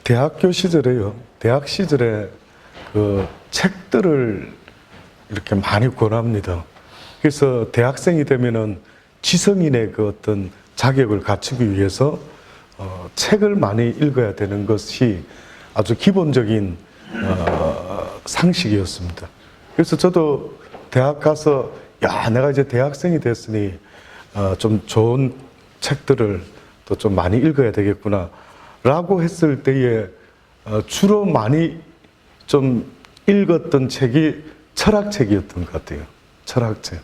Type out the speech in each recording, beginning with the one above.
대학교 시절에요. 대학 시절에 그 책들을 이렇게 많이 권합니다. 그래서 대학생이 되면은 지성인의 그 어떤 자격을 갖추기 위해서 책을 많이 읽어야 되는 것이 아주 기본적인 상식이었습니다. 그래서 저도 대학 가서 내가 이제 대학생이 됐으니 좀 좋은 책들을 또 좀 많이 읽어야 되겠구나 라고 했을 때에 주로 많이 좀 읽었던 책이 철학책이었던 것 같아요. 철학책.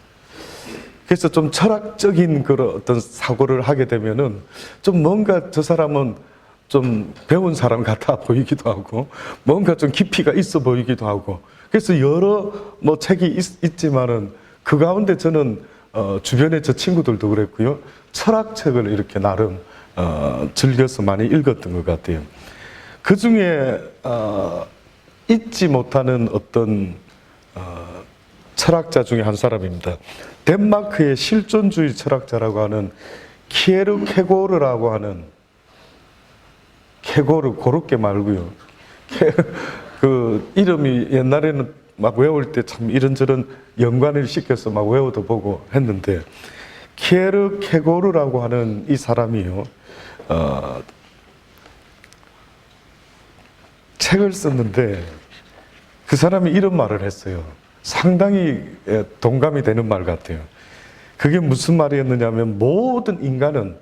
그래서 좀 철학적인 그런 어떤 사고를 하게 되면은 좀 뭔가 저 사람은 좀 배운 사람 같아 보이기도 하고 뭔가 좀 깊이가 있어 보이기도 하고 그래서 여러 뭐 책이 있지만은 그 가운데 저는 주변에 저 친구들도 그랬고요. 철학책을 이렇게 나름 즐겨서 많이 읽었던 것 같아요. 그 중에 잊지 못하는 어떤 철학자 중에 한 사람입니다. 덴마크의 실존주의 철학자라고 하는 키에르케고르라고 하는 케고르 고르게 말고요. 그 이름이 옛날에는 막 외울 때 참 이런저런 연관을 시켜서 막 외워도 보고 했는데 키에르케고르라고 하는 이 사람이요. 책을 썼는데 그 사람이 이런 말을 했어요. 상당히 동감이 되는 말 같아요. 그게 무슨 말이었느냐면 모든 인간은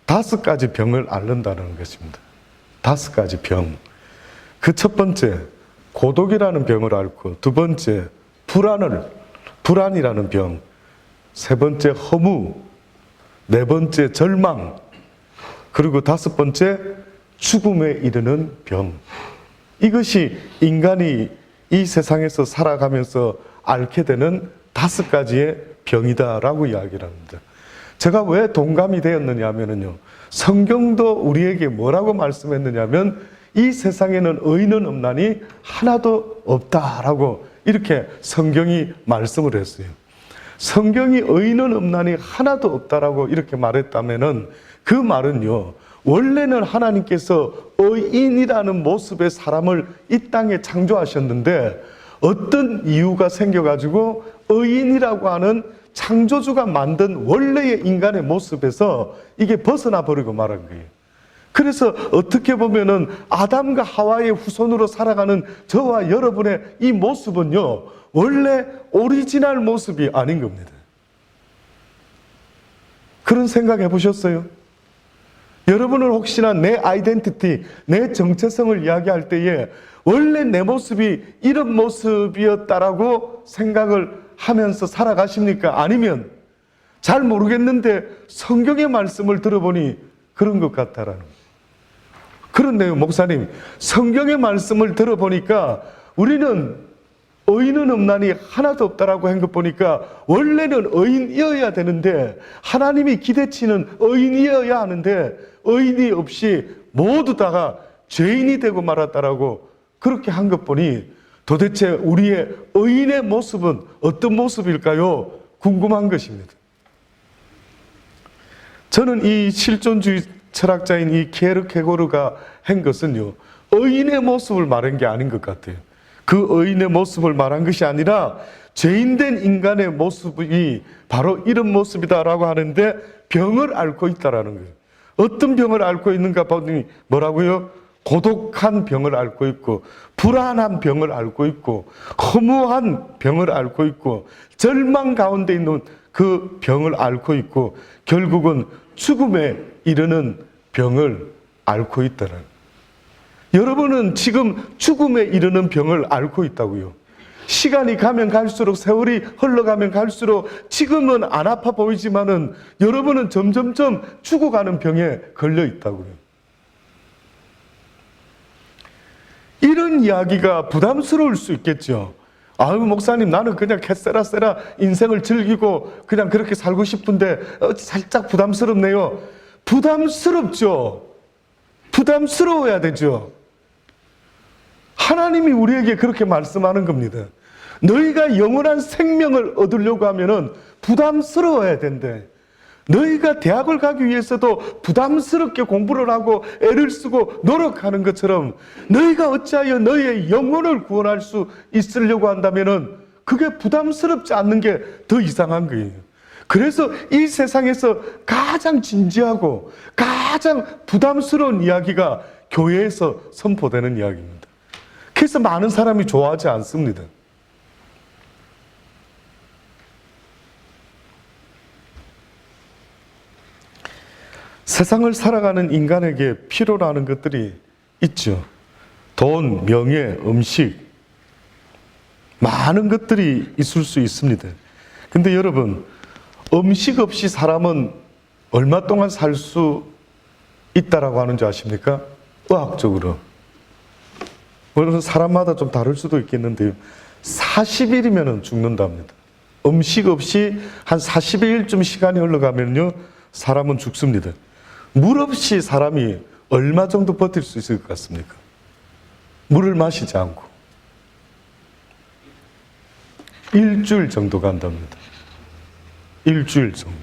5가지 병을 앓는다는 것입니다. 5가지 병. 그 첫 번째 고독이라는 병을 앓고, 두 번째 불안이라는 병, 세 번째 허무, 네 번째 절망, 그리고 5번째 죽음에 이르는 병. 이것이 인간이 이 세상에서 살아가면서 앓게 되는 5가지의 병이다라고 이야기를 합니다. 제가 왜 동감이 되었느냐 하면요. 성경도 우리에게 뭐라고 말씀했느냐면 이 세상에는 의인은 없나니 하나도 없다라고 이렇게 성경이 말씀을 했어요. 성경이 의인은 없나니 하나도 없다라고 이렇게 말했다면은 그 말은요. 원래는 하나님께서 의인이라는 모습의 사람을 이 땅에 창조하셨는데 어떤 이유가 생겨가지고 의인이라고 하는 창조주가 만든 원래의 인간의 모습에서 이게 벗어나 버리고 말한 거예요. 그래서 어떻게 보면은 아담과 하와의 후손으로 살아가는 저와 여러분의 이 모습은요, 원래 오리지널 모습이 아닌 겁니다. 그런 생각 해보셨어요? 여러분은 혹시나 내 아이덴티티, 내 정체성을 이야기할 때에 원래 내 모습이 이런 모습이었다라고 생각을 하면서 살아가십니까? 아니면 잘 모르겠는데 성경의 말씀을 들어보니 그런 것 같다라는 거예요. 그런데요, 목사님, 성경의 말씀을 들어보니까 우리는 의인은 없나니 하나도 없다라고 한 것 보니까 원래는 의인이어야 되는데 하나님이 기대치는 의인이어야 하는데 의인이 없이 모두 다가 죄인이 되고 말았다라고 그렇게 한 것 보니 도대체 우리의 의인의 모습은 어떤 모습일까요? 궁금한 것입니다. 저는 이 실존주의 철학자인 이 키에르케고르가 한 것은요, 의인의 모습을 말한 게 아닌 것 같아요. 그 의인의 모습을 말한 것이 아니라 죄인된 인간의 모습이 바로 이런 모습이다라고 하는데 병을 앓고 있다라는 거예요. 어떤 병을 앓고 있는가 보니 뭐라고요? 고독한 병을 앓고 있고, 불안한 병을 앓고 있고, 허무한 병을 앓고 있고, 절망 가운데 있는 그 병을 앓고 있고, 결국은 죽음에 이르는 병을 앓고 있다는 거예요. 여러분은 지금 죽음에 이르는 병을 앓고 있다고요. 시간이 가면 갈수록, 세월이 흘러가면 갈수록 지금은 안 아파 보이지만은 여러분은 점점점 죽어가는 병에 걸려 있다고요. 이런 이야기가 부담스러울 수 있겠죠. 아유, 목사님, 나는 그냥 캐세라세라 인생을 즐기고 그냥 그렇게 살고 싶은데 살짝 부담스럽네요. 부담스럽죠. 부담스러워야 되죠. 하나님이 우리에게 그렇게 말씀하는 겁니다. 너희가 영원한 생명을 얻으려고 하면은 부담스러워야 된대. 너희가 대학을 가기 위해서도 부담스럽게 공부를 하고 애를 쓰고 노력하는 것처럼 너희가 어찌하여 너희의 영혼을 구원할 수 있으려고 한다면은 그게 부담스럽지 않는 게 더 이상한 거예요. 그래서 이 세상에서 가장 진지하고 가장 부담스러운 이야기가 교회에서 선포되는 이야기입니다. 그래서 많은 사람이 좋아하지 않습니다. 세상을 살아가는 인간에게 필요로 하는 것들이 있죠. 돈, 명예, 음식, 많은 것들이 있을 수 있습니다. 근데 여러분, 음식 없이 사람은 얼마 동안 살 수 있다라고 하는 줄 아십니까? 의학적으로. 물론 사람마다 좀 다를 수도 있겠는데요. 40일이면 죽는답니다. 음식 없이 한 40일쯤 시간이 흘러가면요, 사람은 죽습니다. 물 없이 사람이 얼마 정도 버틸 수 있을 것 같습니까? 물을 마시지 않고. 일주일 정도 간답니다. 일주일 정도.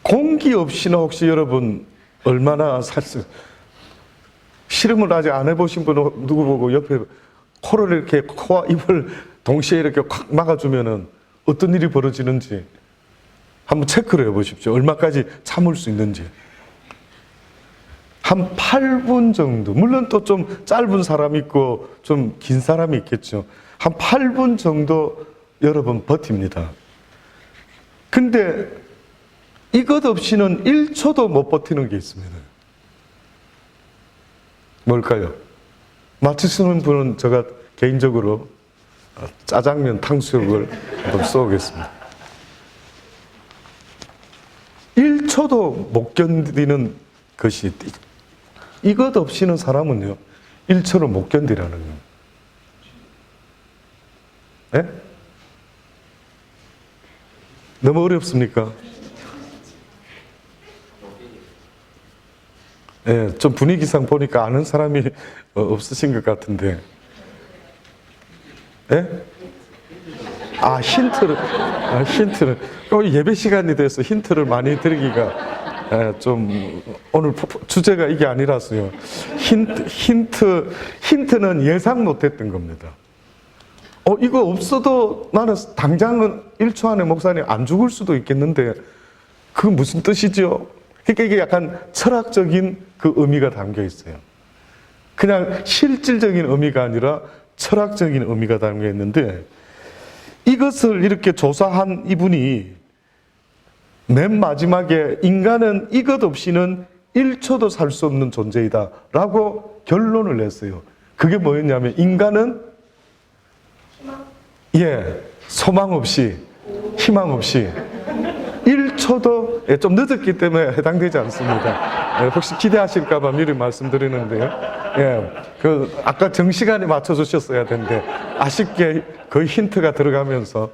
공기 없이는 혹시 여러분 얼마나 살 수, 실험을 아직 안 해보신 분은 누구 보고 옆에 코를 이렇게, 코와 입을 동시에 이렇게 콱 막아주면은 어떤 일이 벌어지는지 한번 체크를 해보십시오. 얼마까지 참을 수 있는지. 한 8분 정도. 물론 또 좀 짧은 사람이 있고 좀 긴 사람이 있겠죠. 한 8분 정도 여러분 버팁니다. 근데 이것 없이는 1초도 못 버티는 게 있습니다. 뭘까요? 맞추시는 분은 제가 개인적으로 짜장면, 탕수육을 한번 쏘겠습니다. 1초도 못 견디는 것이, 이것 없이는 사람은요 1초를 못 견디라는 거예요. 네? 너무 어렵습니까? 네, 좀 분위기상 보니까 아는 사람이 없으신 것 같은데. 네? 힌트를. 예배 시간이 돼서 힌트를 많이 드리기가 좀, 오늘 주제가 이게 아니라서요. 힌트는 예상 못했던 겁니다. 이거 없어도 나는 당장은 1초 안에 목사님 안 죽을 수도 있겠는데, 그건 무슨 뜻이죠? 그러니까 이게 약간 철학적인 그 의미가 담겨 있어요. 그냥 실질적인 의미가 아니라 철학적인 의미가 담겨 있는데, 이것을 이렇게 조사한 이분이 맨 마지막에 인간은 이것 없이는 1초도 살 수 없는 존재이다 라고 결론을 냈어요. 그게 뭐였냐면, 인간은 소망 없이, 희망 없이 1초도, 좀 늦었기 때문에 해당되지 않습니다. 혹시 기대하실까봐 미리 말씀드리는데요. 아까 정시간에 맞춰주셨어야 되는데, 아쉽게 거의 힌트가 들어가면서,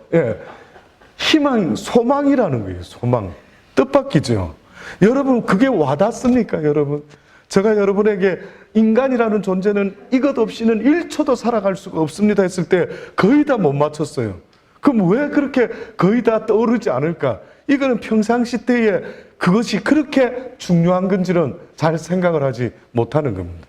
희망, 소망이라는 거예요, 소망. 뜻밖이죠. 여러분, 그게 와닿습니까, 여러분? 제가 여러분에게 인간이라는 존재는 이것 없이는 1초도 살아갈 수가 없습니다 했을 때 거의 다 못 맞췄어요. 그럼 왜 그렇게 거의 다 떠오르지 않을까? 이거는 평상시 때에 그것이 그렇게 중요한 건지는 잘 생각을 하지 못하는 겁니다.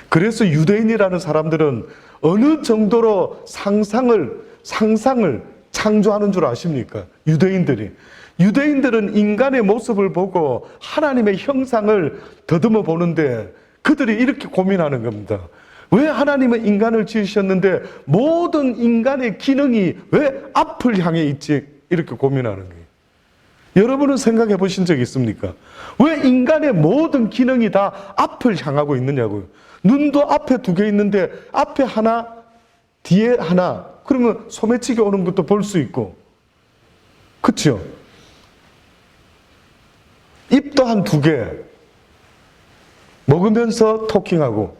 그래서 유대인이라는 사람들은 어느 정도로 상상을 창조하는 줄 아십니까? 유대인들은 인간의 모습을 보고 하나님의 형상을 더듬어 보는데 그들이 이렇게 고민하는 겁니다. 왜 하나님은 인간을 지으셨는데 모든 인간의 기능이 왜 앞을 향해 있지? 이렇게 고민하는 거예요. 여러분은 생각해 보신 적 있습니까? 왜 인간의 모든 기능이 다 앞을 향하고 있느냐고요. 눈도 앞에 두 개 있는데 앞에 하나, 뒤에 하나. 그러면 소매치기 오는 것도 볼 수 있고. 그렇죠? 입도 한 두 개. 먹으면서 토킹하고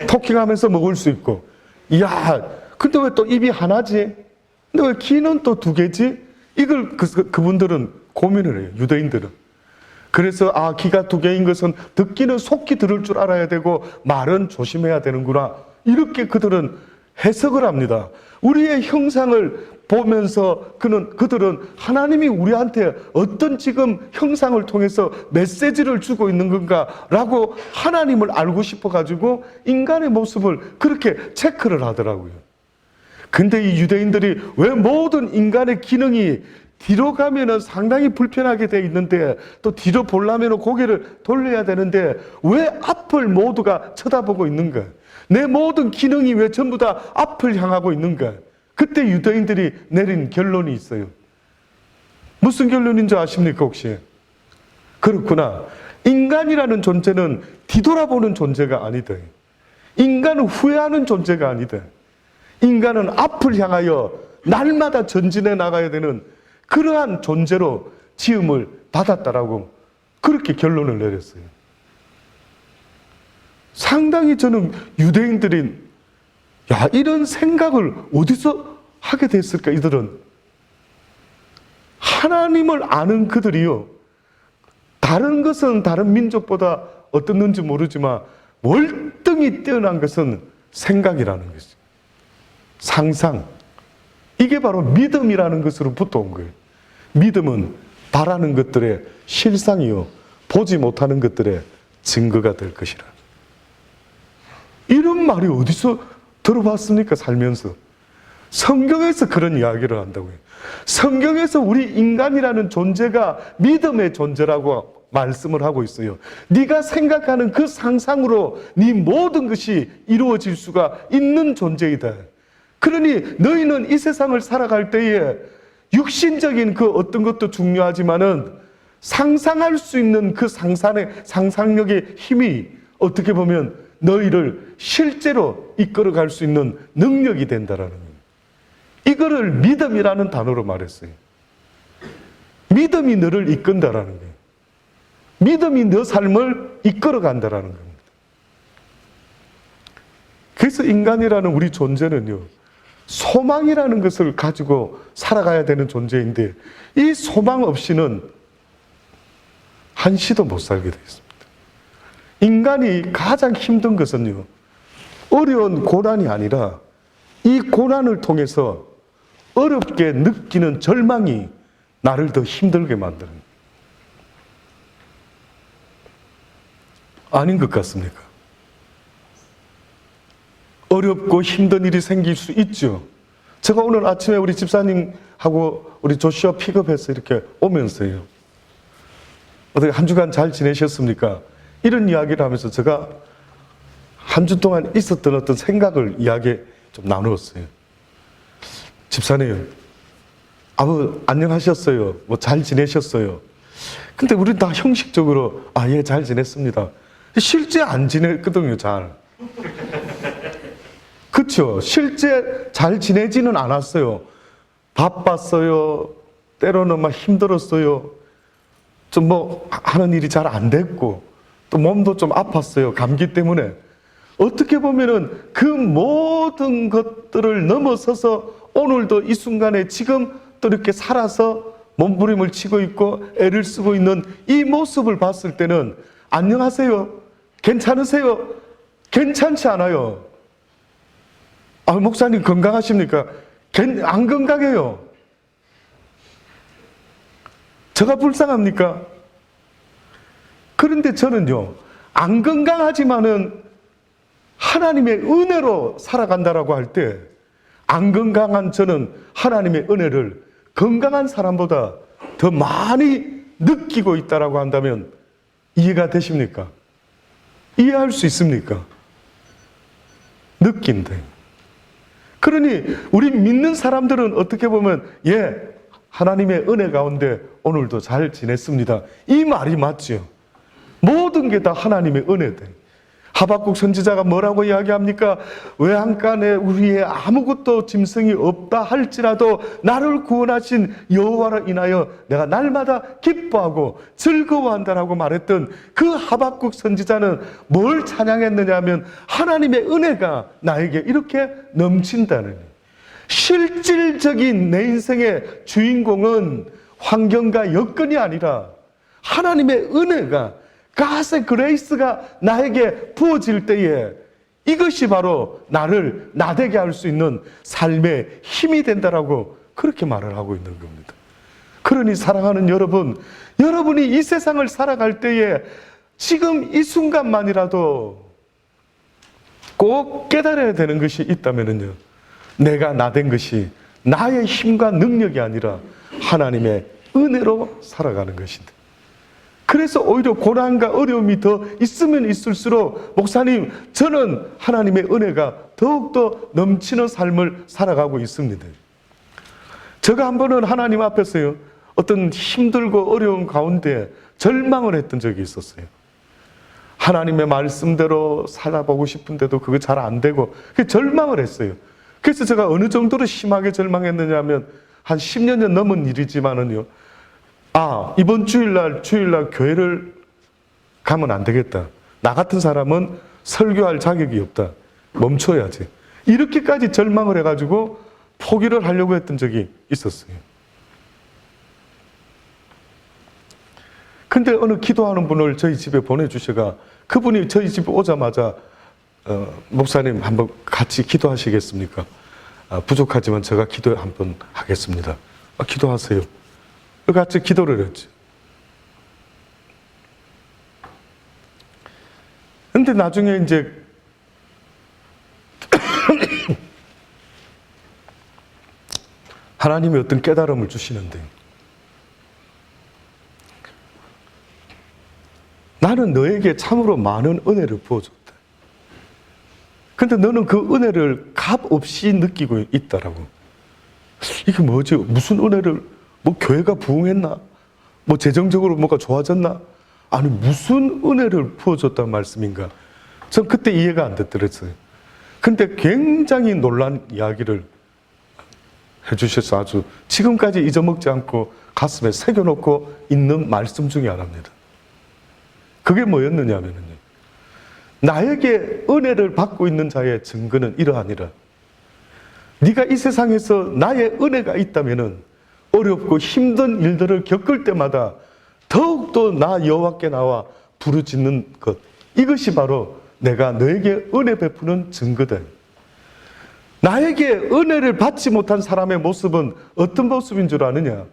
토킹하면서 먹을 수 있고. 이야, 근데 왜 또 입이 하나지? 근데 왜 귀는 또 두 개지? 이걸 그분들은 고민을 해요, 유대인들은. 그래서 귀가 두 개인 것은 듣기는 속히 들을 줄 알아야 되고 말은 조심해야 되는구나. 이렇게 그들은 해석을 합니다. 우리의 형상을 보면서 그들은 하나님이 우리한테 어떤 지금 형상을 통해서 메시지를 주고 있는 건가라고 하나님을 알고 싶어가지고 인간의 모습을 그렇게 체크를 하더라고요. 근데 이 유대인들이 왜 모든 인간의 기능이 뒤로 가면은 상당히 불편하게 돼 있는데 또 뒤로 보려면 고개를 돌려야 되는데 왜 앞을 모두가 쳐다보고 있는가? 내 모든 기능이 왜 전부 다 앞을 향하고 있는가? 그때 유대인들이 내린 결론이 있어요. 무슨 결론인 줄 아십니까 혹시? 그렇구나. 인간이라는 존재는 뒤돌아보는 존재가 아니다. 인간은 후회하는 존재가 아니다. 인간은 앞을 향하여 날마다 전진해 나가야 되는 그러한 존재로 지음을 받았다라고 그렇게 결론을 내렸어요. 상당히 저는 유대인들이 이런 생각을 어디서 하게 됐을까? 이들은 하나님을 아는 그들이요, 다른 것은 다른 민족보다 어떻는지 모르지만 월등히 뛰어난 것은 생각이라는 것이죠. 상상. 이게 바로 믿음이라는 것으로부터 온 거예요. 믿음은 바라는 것들의 실상이요, 보지 못하는 것들의 증거가 될 것이라. 이런 말이 어디서 들어봤습니까? 살면서. 성경에서 그런 이야기를 한다고요. 성경에서 우리 인간이라는 존재가 믿음의 존재라고 말씀을 하고 있어요. 네가 생각하는 그 상상으로 네 모든 것이 이루어질 수가 있는 존재이다. 그러니 너희는 이 세상을 살아갈 때에 육신적인 그 어떤 것도 중요하지만은 상상할 수 있는 그 상상력의 힘이 어떻게 보면 너희를 실제로 이끌어갈 수 있는 능력이 된다라는 거예요. 이거를 믿음이라는 단어로 말했어요. 믿음이 너를 이끈다라는 거예요. 믿음이 너 삶을 이끌어간다라는 겁니다. 그래서 인간이라는 우리 존재는요, 소망이라는 것을 가지고 살아가야 되는 존재인데 이 소망 없이는 한시도 못 살게 되어 있습니다. 인간이 가장 힘든 것은요, 어려운 고난이 아니라 이 고난을 통해서 어렵게 느끼는 절망이 나를 더 힘들게 만드는 거예요. 아닌 것 같습니까? 어렵고 힘든 일이 생길 수 있죠. 제가 오늘 아침에 우리 집사님하고 우리 조슈아 픽업해서 이렇게 오면서요, 어떻게 한 주간 잘 지내셨습니까? 이런 이야기를 하면서 제가 한 주 동안 있었던 어떤 생각을 이야기 좀 나누었어요. 집사님, 안녕하셨어요? 뭐 잘 지내셨어요? 근데 우리 다 형식적으로 예, 잘 지냈습니다. 실제 안 지냈거든요, 잘. 그렇죠. 실제 잘 지내지는 않았어요. 바빴어요. 때로는 막 힘들었어요. 좀 뭐 하는 일이 잘 안 됐고 또 몸도 좀 아팠어요. 감기 때문에. 어떻게 보면은 그 모든 것들을 넘어서서 오늘도 이 순간에 지금 또 이렇게 살아서 몸부림을 치고 있고 애를 쓰고 있는 이 모습을 봤을 때는 안녕하세요? 괜찮으세요? 괜찮지 않아요. 목사님 건강하십니까? 안 건강해요. 제가 불쌍합니까? 그런데 저는요, 안 건강하지만은 하나님의 은혜로 살아간다라고 할 때 안 건강한 저는 하나님의 은혜를 건강한 사람보다 더 많이 느끼고 있다라고 한다면 이해가 되십니까? 이해할 수 있습니까? 느낀대. 그러니 우리 믿는 사람들은 어떻게 보면 하나님의 은혜 가운데 오늘도 잘 지냈습니다. 이 말이 맞죠. 모든 게 다 하나님의 은혜다. 하박국 선지자가 뭐라고 이야기합니까? 외양간에 우리의 아무것도 짐승이 없다 할지라도 나를 구원하신 여호와로 인하여 내가 날마다 기뻐하고 즐거워한다라고 말했던 그 하박국 선지자는 뭘 찬양했느냐 하면 하나님의 은혜가 나에게 이렇게 넘친다는 거예요. 실질적인 내 인생의 주인공은 환경과 여건이 아니라 하나님의 은혜가, God's 그레이스가 나에게 부어질 때에 이것이 바로 나를 나되게 할 수 있는 삶의 힘이 된다라고 그렇게 말을 하고 있는 겁니다. 그러니 사랑하는 여러분, 여러분이 이 세상을 살아갈 때에 지금 이 순간만이라도 꼭 깨달아야 되는 것이 있다면요, 내가 나 된 것이 나의 힘과 능력이 아니라 하나님의 은혜로 살아가는 것인데, 그래서 오히려 고난과 어려움이 더 있으면 있을수록 목사님, 저는 하나님의 은혜가 더욱더 넘치는 삶을 살아가고 있습니다. 제가 한 번은 하나님 앞에서요, 어떤 힘들고 어려운 가운데 절망을 했던 적이 있었어요. 하나님의 말씀대로 살아보고 싶은데도 그게 잘 안 되고 절망을 했어요. 그래서 제가 어느 정도로 심하게 절망했느냐 하면 한 10년 전 넘은 일이지만은요, 이번 주일날 교회를 가면 안 되겠다. 나 같은 사람은 설교할 자격이 없다. 멈춰야지. 이렇게까지 절망을 해가지고 포기를 하려고 했던 적이 있었어요. 근데 어느 기도하는 분을 저희 집에 보내주셔가, 그분이 저희 집에 오자마자 목사님 한번 같이 기도하시겠습니까? 부족하지만 제가 기도 한번 하겠습니다. 기도하세요. 같이 기도를 했죠. 근데 나중에 이제 하나님이 어떤 깨달음을 주시는데, 나는 너에게 참으로 많은 은혜를 부어줬다. 근데 너는 그 은혜를 값 없이 느끼고 있다라고. 이게 뭐지? 무슨 은혜를, 뭐 교회가 부흥했나? 뭐 재정적으로 뭐가 좋아졌나? 아니, 무슨 은혜를 부어줬단 말씀인가? 전 그때 이해가 안 됐더랬어요. 근데 굉장히 놀란 이야기를 해주셔서 아주 지금까지 잊어먹지 않고 가슴에 새겨놓고 있는 말씀 중에 하나입니다. 그게 뭐였느냐 하면요, 나에게 은혜를 받고 있는 자의 증거는 이러하니라. 네가 이 세상에서 나의 은혜가 있다면은 어렵고 힘든 일들을 겪을 때마다 더욱더 나 여호와께 나와 부르짖는 것, 이것이 바로 내가 너에게 은혜 베푸는 증거다. 나에게 은혜를 받지 못한 사람의 모습은 어떤 모습인 줄 아느냐?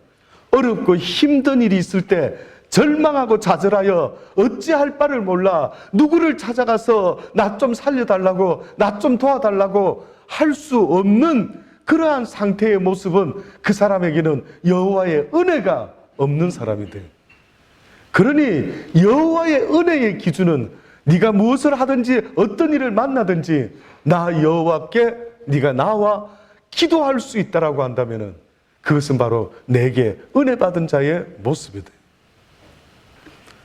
어렵고 힘든 일이 있을 때 절망하고 좌절하여 어찌할 바를 몰라 누구를 찾아가서 나 좀 살려달라고, 나 좀 도와달라고 할 수 없는 그러한 상태의 모습은 그 사람에게는 여호와의 은혜가 없는 사람이 돼. 그러니 여호와의 은혜의 기준은 네가 무엇을 하든지 어떤 일을 만나든지 나 여호와께 네가 나와 기도할 수 있다라고 한다면은 그것은 바로 내게 은혜 받은 자의 모습이다.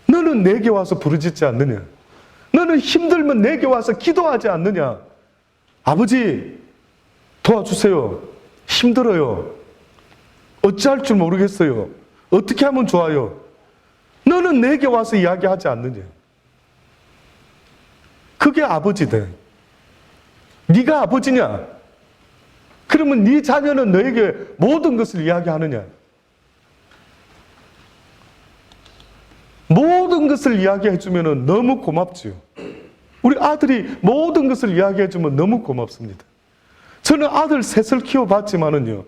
너는 내게 와서 부르짖지 않느냐? 너는 힘들면 내게 와서 기도하지 않느냐? 아버지, 도와주세요. 힘들어요. 어찌할 줄 모르겠어요. 어떻게 하면 좋아요? 너는 내게 와서 이야기하지 않느냐? 그게 아버지다. 네가 아버지냐? 그러면 네 자녀는 너에게 모든 것을 이야기하느냐? 모든 것을 이야기해주면 너무 고맙지요. 우리 아들이 모든 것을 이야기해주면 너무 고맙습니다. 저는 아들 셋을 키워봤지만은요,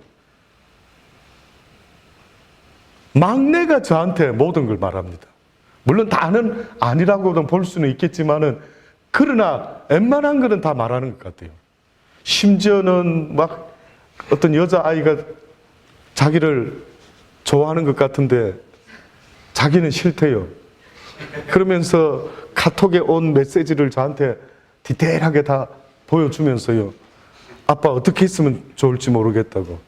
막내가 저한테 모든 걸 말합니다. 물론 다는 아니라고는 볼 수는 있겠지만은, 그러나 웬만한 거는 다 말하는 것 같아요. 심지어는 막 어떤 여자아이가 자기를 좋아하는 것 같은데 자기는 싫대요. 그러면서 카톡에 온 메시지를 저한테 디테일하게 다 보여주면서요, 아빠 어떻게 했으면 좋을지 모르겠다고.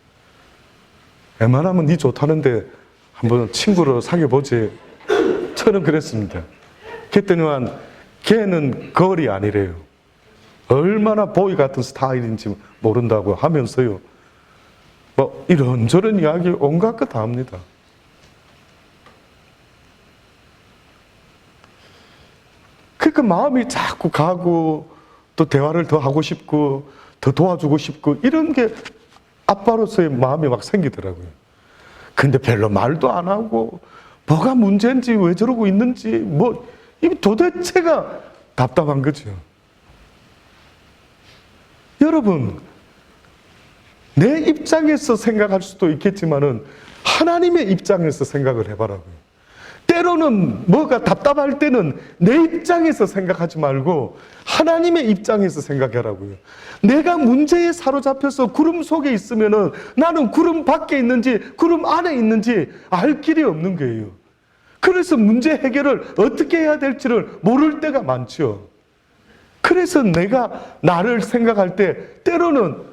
웬만하면 네 좋다는데 한번 친구로 사귀어보지. 저는 그랬습니다. 그랬더니만 걔는 걸이 아니래요. 얼마나 보이 같은 스타일인지 모른다고 하면서요, 뭐 이런저런 이야기 온갖 거 다 합니다. 그러니까 마음이 자꾸 가고 또 대화를 더 하고 싶고 더 도와주고 싶고 이런 게 아빠로서의 마음이 막 생기더라고요. 근데 별로 말도 안 하고 뭐가 문제인지 왜 저러고 있는지 뭐 이 도대체가 답답한 거죠. 여러분, 내 입장에서 생각할 수도 있겠지만은 하나님의 입장에서 생각을 해봐라고요. 때로는 뭐가 답답할 때는 내 입장에서 생각하지 말고 하나님의 입장에서 생각하라고요. 내가 문제에 사로잡혀서 구름 속에 있으면은 나는 구름 밖에 있는지 구름 안에 있는지 알 길이 없는 거예요. 그래서 문제 해결을 어떻게 해야 될지를 모를 때가 많죠. 그래서 내가 나를 생각할 때 때로는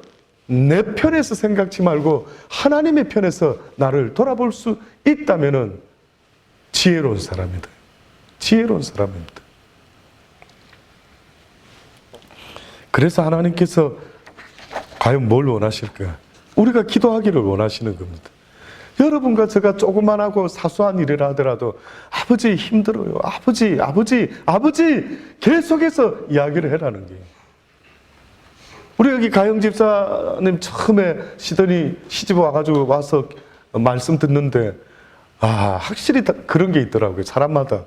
내 편에서 생각지 말고 하나님의 편에서 나를 돌아볼 수 있다면은 지혜로운 사람이다. 지혜로운 사람입니다. 그래서 하나님께서 과연 뭘 원하실까? 우리가 기도하기를 원하시는 겁니다. 여러분과 제가 조그만하고 사소한 일이라 하더라도 아버지 힘들어요. 아버지 계속해서 이야기를 해라는 거예요. 우리 여기 가영 집사님 처음에 시집 와서 말씀 듣는데 확실히 그런 게 있더라고요. 사람마다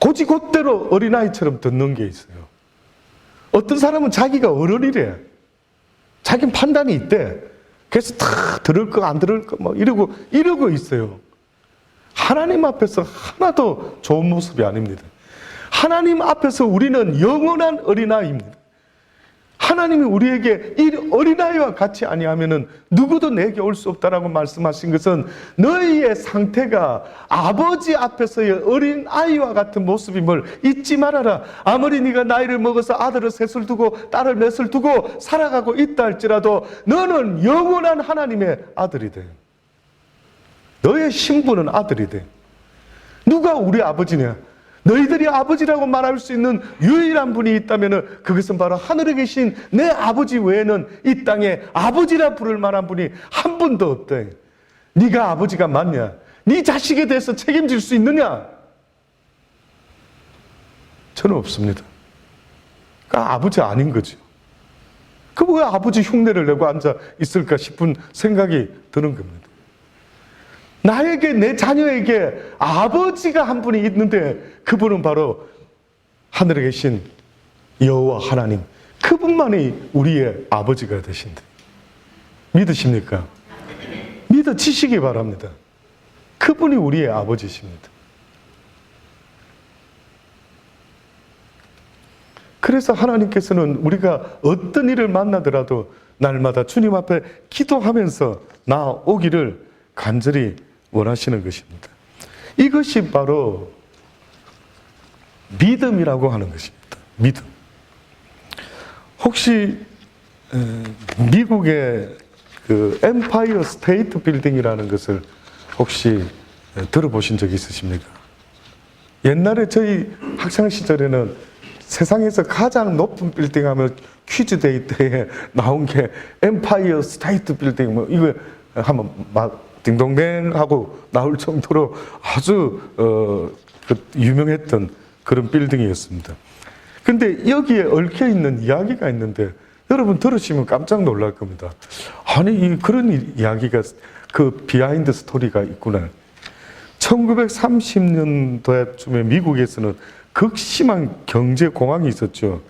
곧이곧대로 어린아이처럼 듣는 게 있어요. 어떤 사람은 자기가 어른이래. 자기는 판단이 있대. 그래서 다 들을 거 안 들을 거 뭐 이러고 있어요. 하나님 앞에서 하나도 좋은 모습이 아닙니다. 하나님 앞에서 우리는 영원한 어린아이입니다. 하나님이 우리에게 이 어린아이와 같이 아니하면은 누구도 내게 올 수 없다라고 말씀하신 것은 너희의 상태가 아버지 앞에서의 어린아이와 같은 모습임을 잊지 말아라. 아무리 네가 나이를 먹어서 아들을 셋을 두고 딸을 넷을 두고 살아가고 있다 할지라도 너는 영원한 하나님의 아들이 돼. 너의 신분은 아들이 돼. 누가 우리 아버지냐? 너희들이 아버지라고 말할 수 있는 유일한 분이 있다면 그것은 바로 하늘에 계신 내 아버지 외에는 이 땅에 아버지라 부를 만한 분이 한 분도 없대. 네가 아버지가 맞냐? 네 자식에 대해서 책임질 수 있느냐? 저는 없습니다. 그러니까 아버지 아닌 거죠. 그 왜 아버지 흉내를 내고 앉아 있을까 싶은 생각이 드는 겁니다. 나에게, 내 자녀에게 아버지가 한 분이 있는데 그분은 바로 하늘에 계신 여호와 하나님, 그분만이 우리의 아버지가 되신다. 믿으십니까? 믿어지시기 바랍니다. 그분이 우리의 아버지십니다. 그래서 하나님께서는 우리가 어떤 일을 만나더라도 날마다 주님 앞에 기도하면서 나오기를 간절히 원하시는 것입니다. 이것이 바로 믿음이라고 하는 것입니다. 믿음. 혹시 미국의 그 엠파이어 스테이트 빌딩이라는 것을 혹시 들어보신 적 있으십니까? 옛날에 저희 학창 시절에는 세상에서 가장 높은 빌딩 하면 퀴즈데이 때에 나온 게 엠파이어 스테이트 빌딩 뭐 이거 한번 막 딩동댕 하고 나올 정도로 아주 유명했던 그런 빌딩이었습니다. 근데 여기에 얽혀 있는 이야기가 있는데 여러분 들으시면 깜짝 놀랄 겁니다. 아니 그런 이야기가 그 비하인드 스토리가 있구나. 1930년도쯤에 미국에서는 극심한 경제 공황이 있었죠.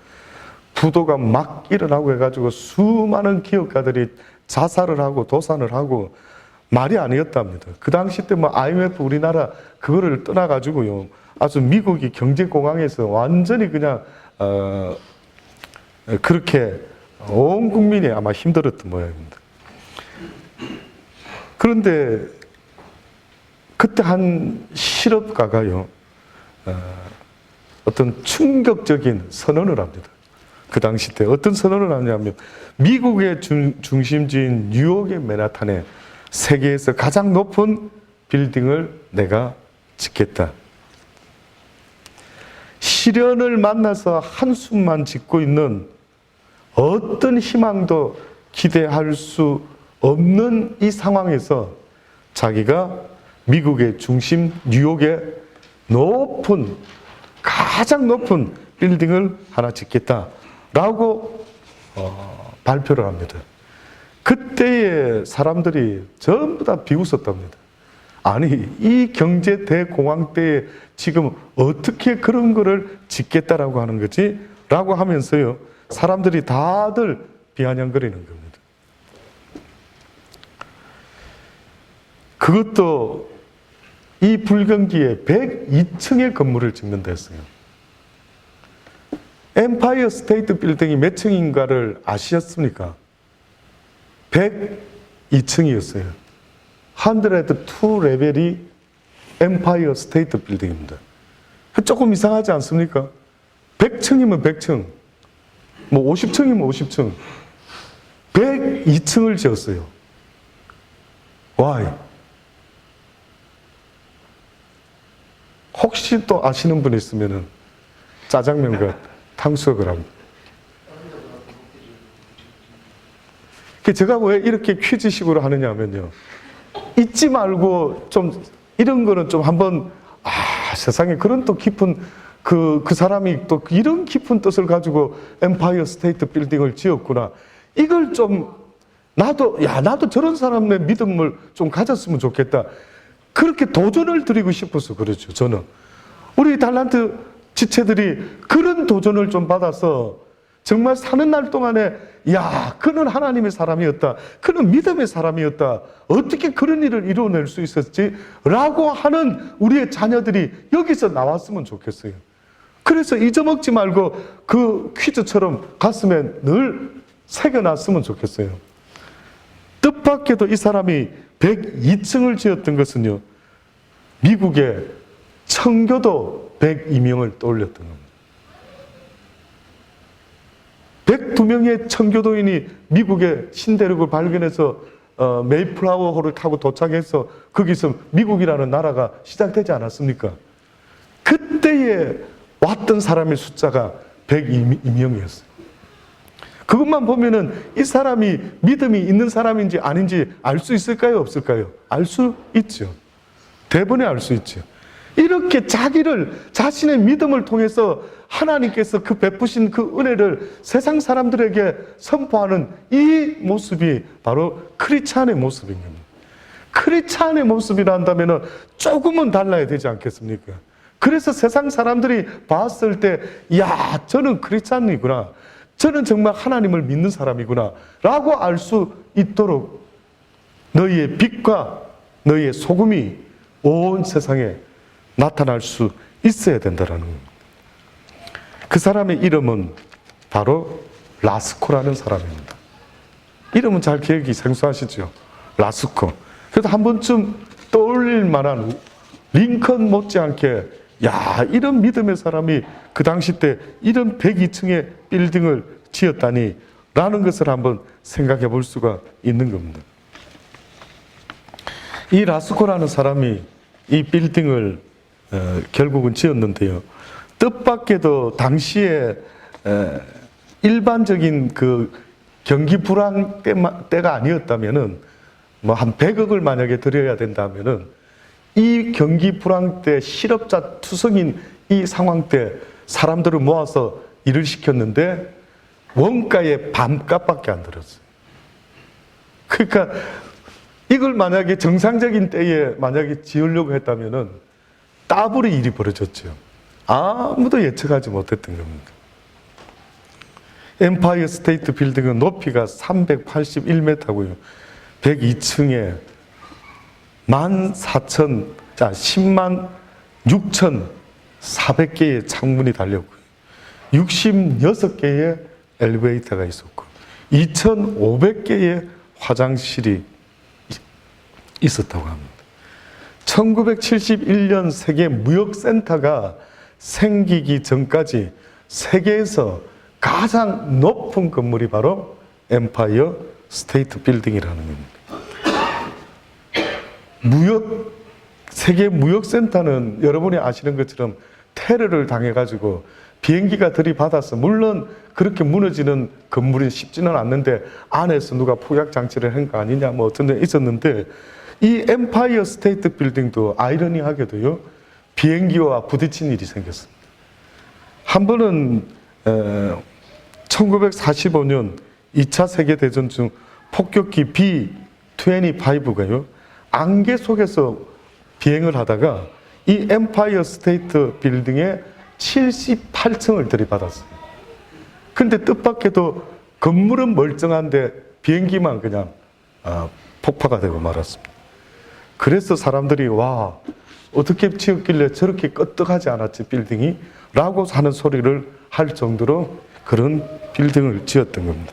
부도가 막 일어나고 해가지고 수많은 기업가들이 자살을 하고 도산을 하고 말이 아니었답니다. 그 당시 때 뭐 IMF 우리나라 그거를 떠나가지고요. 아주 미국이 경제 공황에서 완전히 그냥 그렇게 온 국민이 아마 힘들었던 모양입니다. 그런데 그때 한 실업가가요. 어떤 충격적인 선언을 합니다. 그 당시 때 어떤 선언을 하냐면 미국의 중심지인 뉴욕의 맨하탄에 세계에서 가장 높은 빌딩을 내가 짓겠다. 시련을 만나서 한숨만 짓고 있는 어떤 희망도 기대할 수 없는 이 상황에서 자기가 미국의 중심 뉴욕의 가장 높은 빌딩을 하나 짓겠다라고 발표를 합니다. 그때의 사람들이 전부 다 비웃었답니다. 아니 이 경제 대공황 때에 지금 어떻게 그런 거를 짓겠다라고 하는 거지? 라고 하면서요 사람들이 다들 비아냥거리는 겁니다. 그것도 이 불경기에 102층의 건물을 짓는다 했어요. 엠파이어 스테이트 빌딩이 몇 층인가를 아시겠습니까? 102층이었어요. 102 레벨이 엠파이어 스테이트 빌딩입니다. 조금 이상하지 않습니까? 100층이면 100층, 뭐 50층이면 50층, 102층을 지었어요. Why? 혹시 또 아시는 분 있으면 짜장면과 탕수육을 합니다. 제가 왜 이렇게 퀴즈식으로 하느냐면요, 잊지 말고 좀 이런 거는 좀 한번, 세상에 그런 또 깊은 그 사람이 또 이런 깊은 뜻을 가지고 엠파이어 스테이트 빌딩을 지었구나, 이걸 좀 나도 저런 사람의 믿음을 좀 가졌으면 좋겠다, 그렇게 도전을 드리고 싶어서 그렇죠. 저는 우리 달란트 지체들이 그런 도전을 좀 받아서 정말 사는 날 동안에, 그는 하나님의 사람이었다, 그는 믿음의 사람이었다, 어떻게 그런 일을 이루어낼 수 있었지? 라고 하는 우리의 자녀들이 여기서 나왔으면 좋겠어요. 그래서 잊어먹지 말고 그 퀴즈처럼 가슴에 늘 새겨놨으면 좋겠어요. 뜻밖에도 이 사람이 102층을 지었던 것은요, 미국의 청교도 102명을 떠올렸던 겁니다. 102명의 청교도인이 미국의 신대륙을 발견해서 메이플라워호를 타고 도착해서 거기서 미국이라는 나라가 시작되지 않았습니까? 그때에 왔던 사람의 숫자가 102명이었어요. 그것만 보면은 이 사람이 믿음이 있는 사람인지 아닌지 알 수 있을까요? 없을까요? 알 수 있죠. 대번에 알 수 있죠. 이렇게 자신의 믿음을 통해서 하나님께서 그 베푸신 그 은혜를 세상 사람들에게 선포하는 이 모습이 바로 크리스찬의 모습인 겁니다. 크리스찬의 모습이라 한다면 조금은 달라야 되지 않겠습니까? 그래서 세상 사람들이 봤을 때, 저는 크리스찬이구나, 저는 정말 하나님을 믿는 사람이구나 라고 알 수 있도록 너희의 빛과 너희의 소금이 온 세상에 나타날 수 있어야 된다는 겁니다. 그 사람의 이름은 바로 라스코라는 사람입니다. 이름은 잘 기억이 생소하시죠? 라스코. 그래도 한 번쯤 떠올릴 만한, 링컨 못지않게 이런 믿음의 사람이 그 당시 때 이런 102층의 빌딩을 지었다니 라는 것을 한번 생각해 볼 수가 있는 겁니다. 이 라스코라는 사람이 이 빌딩을 결국은 지었는데요, 뜻밖에도 당시에 일반적인 그 경기 불황 때가 아니었다면은, 뭐 한 100억을 만약에 들여야 된다면은, 이 경기 불황 때 실업자 투성인 이 상황 때 사람들을 모아서 일을 시켰는데 원가의 반값밖에 안 들었어요. 그러니까 이걸 만약에 정상적인 때에 만약에 지으려고 했다면은 따블의 일이 벌어졌죠. 아무도 예측하지 못했던 겁니다. 엠파이어 스테이트 빌딩은 높이가 381m고요. 102층에 10만 6,400개의 창문이 달렸고요. 66개의 엘리베이터가 있었고 2,500개의 화장실이 있었다고 합니다. 1971년 세계 무역센터가 생기기 전까지 세계에서 가장 높은 건물이 바로 엠파이어 스테이트 빌딩이라는 겁니다. 세계 무역센터는 여러분이 아시는 것처럼 테러를 당해가지고 비행기가 들이받아서, 물론 그렇게 무너지는 건물이 쉽지는 않는데 안에서 누가 폭약장치를 한 거 아니냐 뭐 어떤 데 있었는데, 이 엠파이어 스테이트 빌딩도 아이러니하게도요, 비행기와 부딪힌 일이 생겼습니다. 한 번은 1945년 2차 세계대전 중 폭격기 B-25가요, 안개 속에서 비행을 하다가 이 엠파이어 스테이트 빌딩에 78층을 들이받았어요. 근데 뜻밖에도 건물은 멀쩡한데 비행기만 그냥 폭파가 되고 말았습니다. 그래서 사람들이 와, 어떻게 지었길래 저렇게 끄떡하지 않았지 빌딩이? 라고 하는 소리를 할 정도로 그런 빌딩을 지었던 겁니다.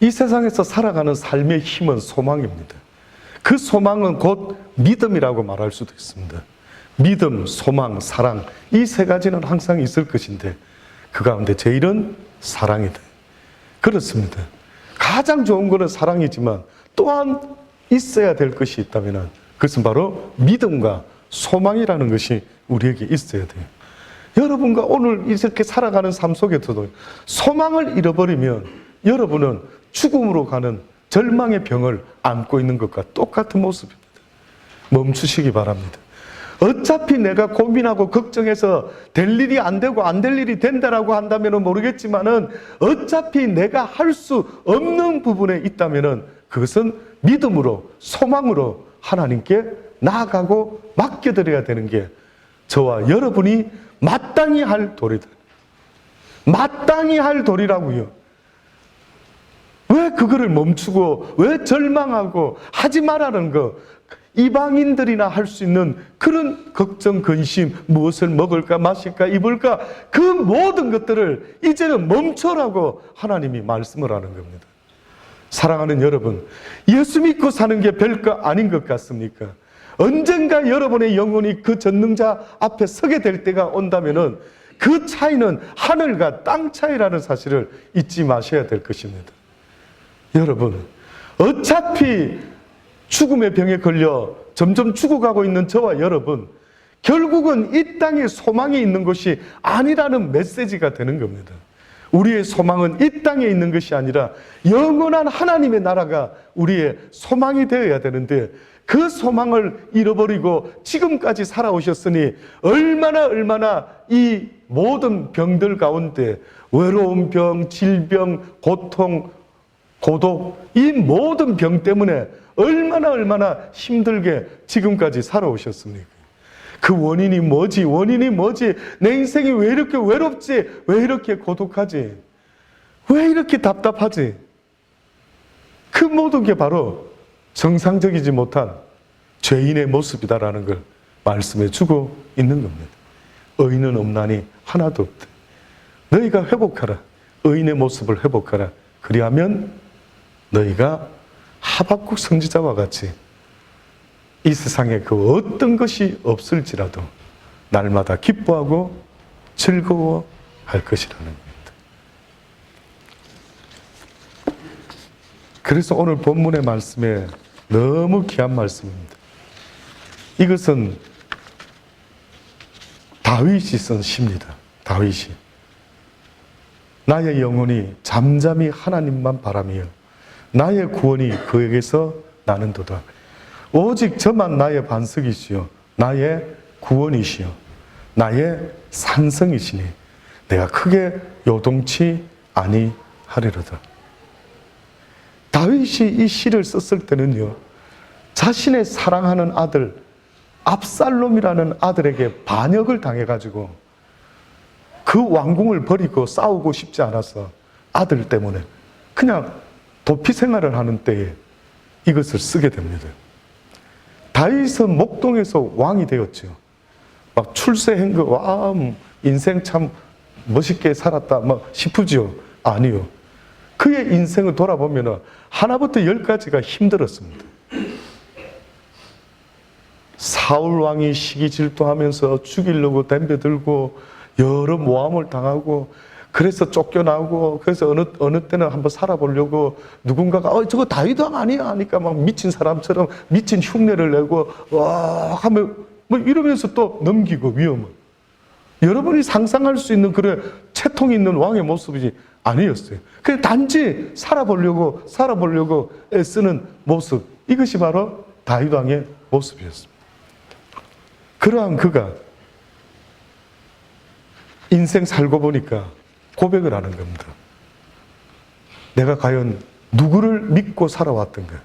이 세상에서 살아가는 삶의 힘은 소망입니다. 그 소망은 곧 믿음이라고 말할 수도 있습니다. 믿음, 소망, 사랑, 이 세 가지는 항상 있을 것인데 그 가운데 제일은 사랑이다. 그렇습니다. 가장 좋은 것은 사랑이지만 또한 있어야 될 것이 있다면 그것은 바로 믿음과 소망이라는 것이 우리에게 있어야 돼요. 여러분과 오늘 이렇게 살아가는 삶 속에서도 소망을 잃어버리면 여러분은 죽음으로 가는 절망의 병을 안고 있는 것과 똑같은 모습입니다. 멈추시기 바랍니다. 어차피 내가 고민하고 걱정해서 될 일이 안 되고 안 될 일이 된다라고 한다면 모르겠지만은 어차피 내가 할 수 없는 부분에 있다면은 그것은 믿음으로 소망으로 하나님께 나아가고 맡겨드려야 되는 게 저와 여러분이 마땅히 할 도리다. 마땅히 할 도리라고요. 왜 그거를 멈추고 왜 절망하고 하지 말라는 거, 이방인들이나 할 수 있는 그런 걱정, 근심, 무엇을 먹을까 마실까 입을까 그 모든 것들을 이제는 멈춰라고 하나님이 말씀을 하는 겁니다. 사랑하는 여러분, 예수 믿고 사는 게 별거 아닌 것 같습니까? 언젠가 여러분의 영혼이 그 전능자 앞에 서게 될 때가 온다면은 그 차이는 하늘과 땅 차이라는 사실을 잊지 마셔야 될 것입니다. 여러분, 어차피 죽음의 병에 걸려 점점 죽어가고 있는 저와 여러분, 결국은 이 땅에 소망이 있는 것이 아니라는 메시지가 되는 겁니다. 우리의 소망은 이 땅에 있는 것이 아니라 영원한 하나님의 나라가 우리의 소망이 되어야 되는데 그 소망을 잃어버리고 지금까지 살아오셨으니 얼마나 이 모든 병들 가운데 외로운 병, 질병, 고통, 고독, 이 모든 병 때문에 얼마나 힘들게 지금까지 살아오셨습니까? 그 원인이 뭐지? 내 인생이 왜 이렇게 외롭지? 왜 이렇게 고독하지? 왜 이렇게 답답하지? 그 모든 게 바로 정상적이지 못한 죄인의 모습이다라는 걸 말씀해 주고 있는 겁니다. 의인은 없나니 하나도 없다. 너희가 회복하라. 의인의 모습을 회복하라. 그리하면 너희가 하박국 선지자와 같이 이 세상에 그 어떤 것이 없을지라도 날마다 기뻐하고 즐거워할 것이라는 겁니다. 그래서 오늘 본문의 말씀에 너무 귀한 말씀입니다. 이것은 다윗이 쓴 시입니다. 다윗이. 나의 영혼이 잠잠히 하나님만 바라며 나의 구원이 그에게서 나는도다. 오직 저만 나의 반석이시요 나의 구원이시요 나의 산성이시니 내가 크게 요동치 아니하리로다. 다윗이 이 시를 썼을 때는요, 자신의 사랑하는 아들 압살롬이라는 아들에게 반역을 당해가지고 그 왕궁을 버리고 싸우고 싶지 않아서 아들 때문에 그냥 도피 생활을 하는 때에 이것을 쓰게 됩니다. 다윗은 목동에서 왕이 되었죠. 막 출세한 거, 와, 인생 참 멋있게 살았다, 막 싶으지요? 아니요. 그의 인생을 돌아보면 하나부터 10까지가 힘들었습니다. 사울 왕이 시기 질투하면서 죽이려고 덤벼들고 여러 모함을 당하고 그래서 쫓겨나고 그래서 어느 때는 한번 살아보려고 누군가가 저거 다윗 왕 아니야 하니까 막 미친 사람처럼 미친 흉내를 내고 와 하면 뭐 이러면서 또 넘기고 위험은 여러분이 상상할 수 있는 그런 채통 있는 왕의 모습이 아니었어요. 그냥 단지 살아보려고 애쓰는 모습, 이것이 바로 다윗 왕의 모습이었습니다. 그러한 그가 인생 살고 보니까 고백을 하는 겁니다. 내가 과연 누구를 믿고 살아왔던가?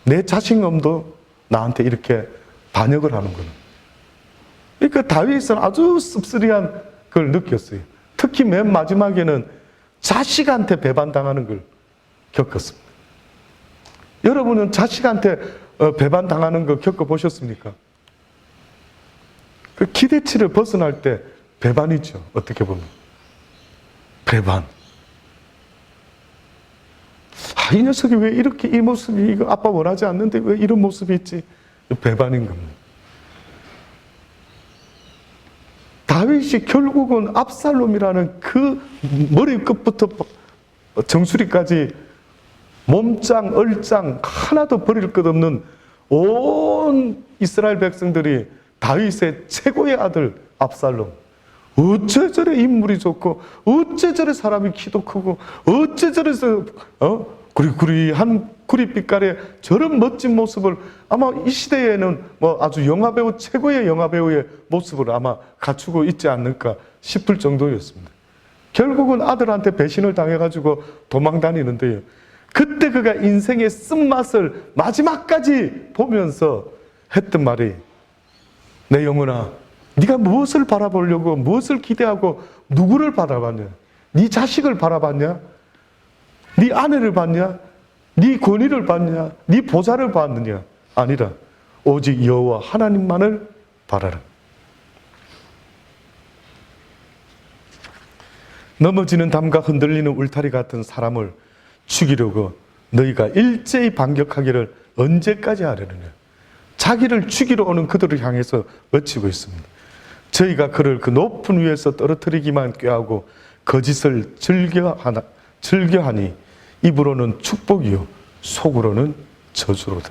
내 자신감도 나한테 이렇게 반역을 하는구나. 그러니까 다윗은 아주 씁쓸한 걸 느꼈어요. 특히 맨 마지막에는 자식한테 배반당하는 걸 겪었습니다. 여러분은 자식한테 배반 당하는 거 겪어보셨습니까? 그 기대치를 벗어날 때 배반이죠. 어떻게 보면. 배반. 이 녀석이 왜 이렇게 이 모습이, 이거 아빠 원하지 않는데 왜 이런 모습이 있지? 배반인 겁니다. 다윗이 결국은 압살롬이라는 그 머리끝부터 정수리까지 몸짱, 얼짱 하나도 버릴 것 없는 온 이스라엘 백성들이 다윗의 최고의 아들 압살롬, 어째 저래 인물이 좋고 어째 저래 사람이 키도 크고 어째 저래서 구리구리한 구릿빛깔의 저런 멋진 모습을 아마 이 시대에는 뭐 아주 영화배우 최고의 영화배우의 모습을 아마 갖추고 있지 않을까 싶을 정도였습니다. 결국은 아들한테 배신을 당해가지고 도망 다니는데요. 그때 그가 인생의 쓴맛을 마지막까지 보면서 했던 말이, 내 영혼아, 네가 무엇을 바라보려고 무엇을 기대하고 누구를 바라봤냐? 네 자식을 바라봤냐? 네 아내를 봤냐? 네 권위를 봤냐? 네 보좌를 봤느냐? 아니라 오직 여호와 하나님만을 바라라. 넘어지는 담과 흔들리는 울타리 같은 사람을 죽이려고 너희가 일제히 반격하기를 언제까지 하려느냐? 자기를 죽이러 오는 그들을 향해서 외치고 있습니다. 저희가 그를 그 높은 위에서 떨어뜨리기만 꾀하고 거짓을 즐겨하니 입으로는 축복이요 속으로는 저주로다.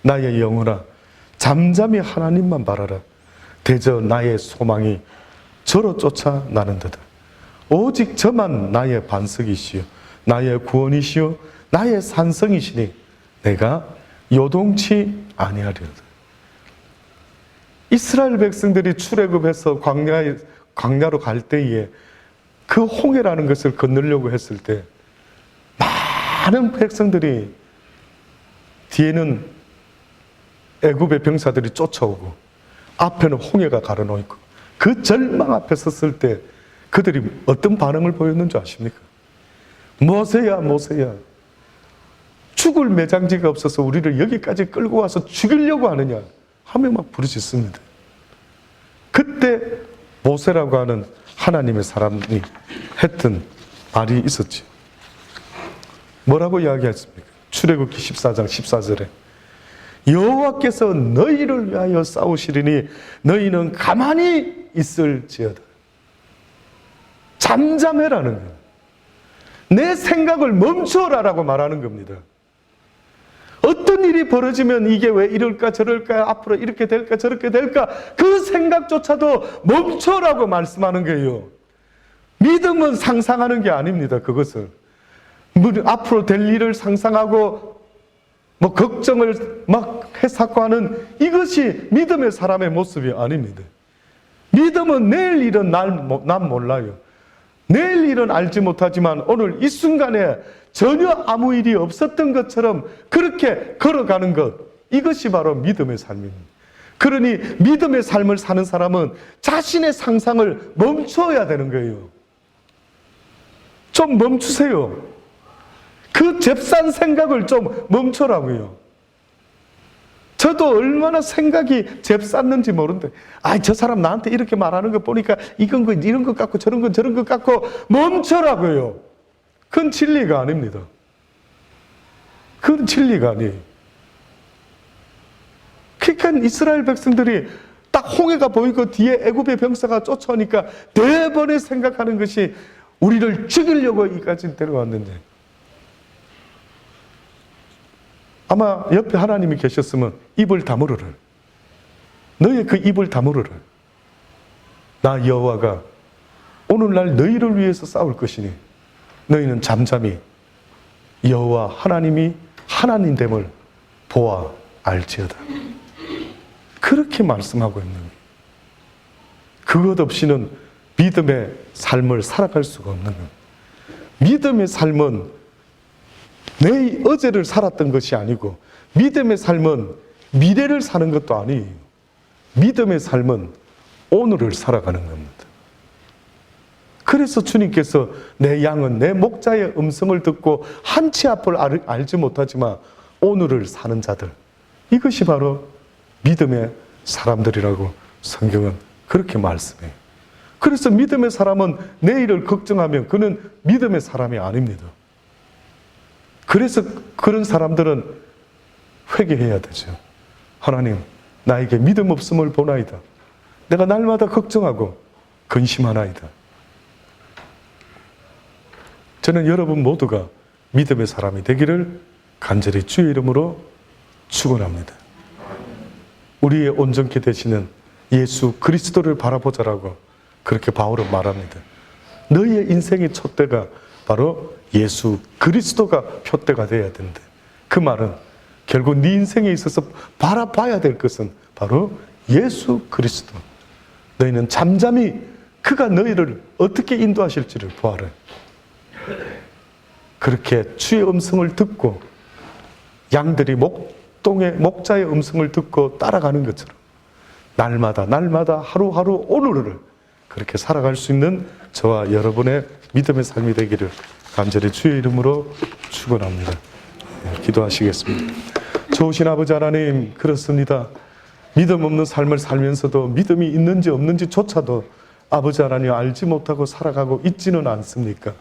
나의 영혼아, 잠잠히 하나님만 바라라. 대저 나의 소망이 저로 쫓아 나는도다. 오직 저만 나의 반석이시요 나의 구원이시요 나의 산성이시니 내가 요동치 아니하리로다. 이스라엘 백성들이 출애굽해서 광야로 갈 때에 그 홍해라는 것을 건너려고 했을 때 많은 백성들이 뒤에는 애굽의 병사들이 쫓아오고 앞에는 홍해가 가로놓고 그 절망 앞에 섰을 때 그들이 어떤 반응을 보였는 줄 아십니까? 모세야 모세야, 죽을 매장지가 없어서 우리를 여기까지 끌고 와서 죽이려고 하느냐 하며 막 부르짖습니다. 그때 모세라고 하는 하나님의 사람이 했던 말이 있었죠. 뭐라고 이야기했습니까? 출애굽기 14장 14절에 여호와께서 너희를 위하여 싸우시리니 너희는 가만히 있을지어다. 잠잠해라는 거예요. 내 생각을 멈춰라라고 말하는 겁니다. 어떤 일이 벌어지면 이게 왜 이럴까 저럴까 앞으로 이렇게 될까 저렇게 될까 그 생각조차도 멈춰라고 말씀하는 거예요. 믿음은 상상하는 게 아닙니다. 그것을 앞으로 될 일을 상상하고 뭐 걱정을 막 해삭고 하는 이것이 믿음의 사람의 모습이 아닙니다. 믿음은 내일 일은 난 몰라요. 내일 일은 알지 못하지만 오늘 이 순간에 전혀 아무 일이 없었던 것처럼 그렇게 걸어가는 것, 이것이 바로 믿음의 삶입니다. 그러니 믿음의 삶을 사는 사람은 자신의 상상을 멈춰야 되는 거예요. 좀 멈추세요. 그 잽싼 생각을 좀 멈춰라고요. 저도 얼마나 생각이 잽쌌는지 모르는데, 저 사람 나한테 이렇게 말하는 거 보니까 이런 것 같고 저런 것 같고 멈춰라고요. 그건 진리가 아닙니다. 그건 진리가 아니에요. 그러니까 이스라엘 백성들이 딱 홍해가 보이고 뒤에 애굽의 병사가 쫓아오니까 대번에 생각하는 것이 우리를 죽이려고 여기까지 데려왔는데, 아마 옆에 하나님이 계셨으면 입을 다물어라. 너의 그 입을 다물어라. 나 여호와가 오늘날 너희를 위해서 싸울 것이니 너희는 잠잠히 여호와 하나님이 하나님됨을 보아 알지어다. 그렇게 말씀하고 있는 거예요. 그것 없이는 믿음의 삶을 살아갈 수가 없는 거예요. 믿음의 삶은 내 어제를 살았던 것이 아니고 믿음의 삶은 미래를 사는 것도 아니에요. 믿음의 삶은 오늘을 살아가는 겁니다. 그래서 주님께서 내 양은 내 목자의 음성을 듣고 한치 앞을 알지 못하지만 오늘을 사는 자들, 이것이 바로 믿음의 사람들이라고 성경은 그렇게 말씀해요. 그래서 믿음의 사람은 내일을 걱정하면 그는 믿음의 사람이 아닙니다. 그래서 그런 사람들은 회개해야 되죠. 하나님, 나에게 믿음 없음을 보나이다. 내가 날마다 걱정하고 근심하나이다. 저는 여러분 모두가 믿음의 사람이 되기를 간절히 주의 이름으로 축원합니다. 우리의 온전케 되시는 예수 그리스도를 바라보자라고 그렇게 바울은 말합니다. 너희의 인생의 촛대가 바로 예수 그리스도가 표대가 되어야 된다. 그 말은 결국 네 인생에 있어서 바라봐야 될 것은 바로 예수 그리스도. 너희는 잠잠히 그가 너희를 어떻게 인도하실지를 보아라. 그렇게 주의 음성을 듣고 양들이 목자의 음성을 듣고 따라가는 것처럼 날마다 하루하루 오늘을 그렇게 살아갈 수 있는 저와 여러분의 믿음의 삶이 되기를 간절히 주의 이름으로 축원합니다. 기도하시겠습니다. 좋으신 아버지 하나님, 그렇습니다. 믿음 없는 삶을 살면서도 믿음이 있는지 없는지조차도 아버지 하나님 알지 못하고 살아가고 있지는 않습니까?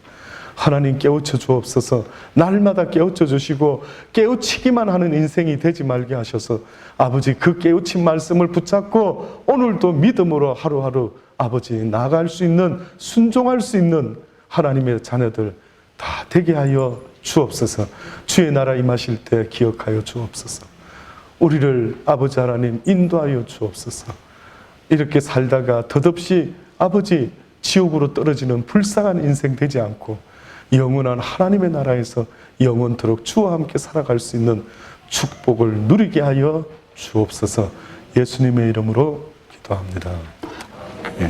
하나님 깨우쳐 주옵소서. 날마다 깨우쳐 주시고 깨우치기만 하는 인생이 되지 말게 하셔서 아버지 그 깨우친 말씀을 붙잡고 오늘도 믿음으로 하루하루 아버지 나아갈 수 있는, 순종할 수 있는 하나님의 자녀들 다 되게 하여 주옵소서. 주의 나라 임하실 때 기억하여 주옵소서. 우리를 아버지 하나님 인도하여 주옵소서. 이렇게 살다가 덧없이 아버지 지옥으로 떨어지는 불쌍한 인생 되지 않고 영원한 하나님의 나라에서 영원토록 주와 함께 살아갈 수 있는 축복을 누리게 하여 주옵소서. 예수님의 이름으로 기도합니다. 예.